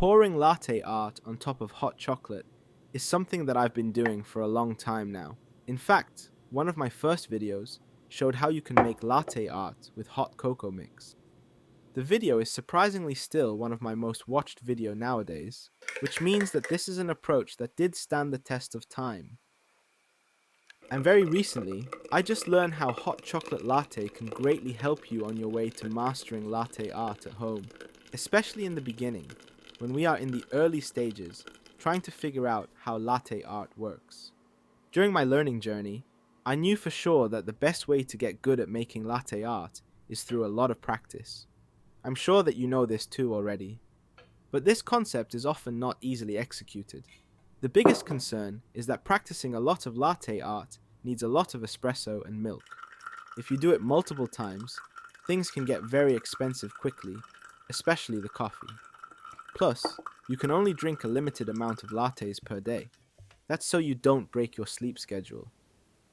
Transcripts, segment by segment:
Pouring latte art on top of hot chocolate is something that I've been doing for a long time now. In fact, one of my first videos showed how you can make latte art with hot cocoa mix. The video is surprisingly still one of my most watched videos nowadays, which means that this is an approach that did stand the test of time. And very recently, I just learned how hot chocolate latte can greatly help you on your way to mastering latte art at home, especially in the beginning, when we are in the early stages, trying to figure out how latte art works. During my learning journey, I knew for sure that the best way to get good at making latte art is through a lot of practice. I'm sure that you know this too already. But this concept is often not easily executed. The biggest concern is that practicing a lot of latte art needs a lot of espresso and milk. If you do it multiple times, things can get very expensive quickly, especially the coffee. Plus, you can only drink a limited amount of lattes per day. That's so you don't break your sleep schedule.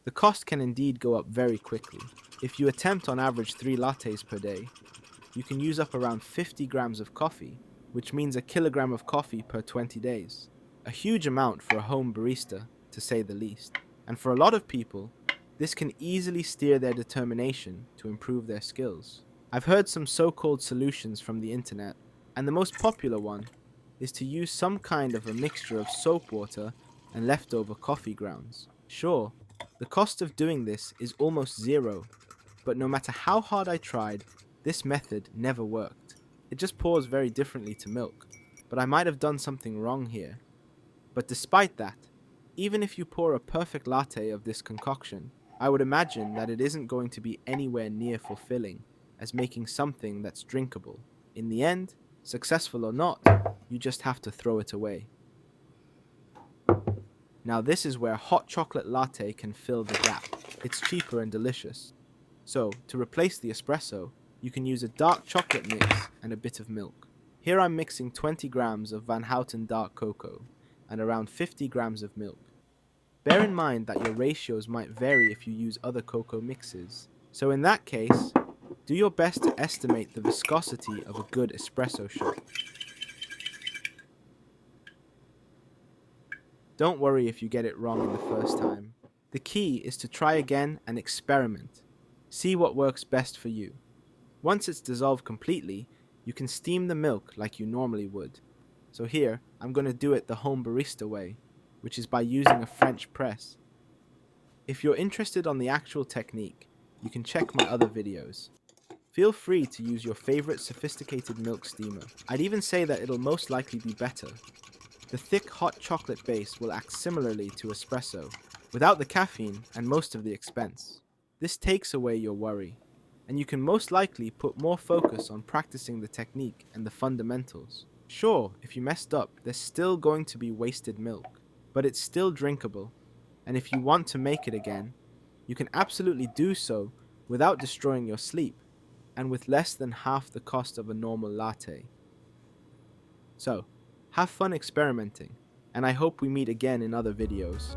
The cost can indeed go up very quickly. If you attempt on average 3 lattes per day, you can use up around 50 grams of coffee, which means a kilogram of coffee per 20 days. A huge amount for a home barista, to say the least. And for a lot of people, this can easily steer their determination to improve their skills. I've heard some so-called solutions from the internet, and the most popular one is to use some kind of a mixture of soap water and leftover coffee grounds. Sure, the cost of doing this is almost zero, but no matter how hard I tried, this method never worked. It just pours very differently to milk, but I might have done something wrong here. But despite that, even if you pour a perfect latte of this concoction, I would imagine that it isn't going to be anywhere near fulfilling as making something that's drinkable. In the end, successful or not, you just have to throw it away. Now this is where hot chocolate latte can fill the gap. It's cheaper and delicious. So, to replace the espresso, you can use a dark chocolate mix and a bit of milk. Here I'm mixing 20 grams of Van Houten dark cocoa and around 50 grams of milk. Bear in mind that your ratios might vary if you use other cocoa mixes. So in that case, do your best to estimate the viscosity of a good espresso shot. Don't worry if you get it wrong in the first time. The key is to try again and experiment. See what works best for you. Once it's dissolved completely, you can steam the milk like you normally would. So here, I'm going to do it the home barista way, which is by using a French press. If you're interested on the actual technique, you can check my other videos. Feel free to use your favorite sophisticated milk steamer. I'd even say that it'll most likely be better. The thick hot chocolate base will act similarly to espresso, without the caffeine and most of the expense. This takes away your worry, and you can most likely put more focus on practicing the technique and the fundamentals. Sure, if you messed up, there's still going to be wasted milk, but it's still drinkable, and if you want to make it again, you can absolutely do so without destroying your sleep, and with less than half the cost of a normal latte. So, have fun experimenting, and I hope we meet again in other videos.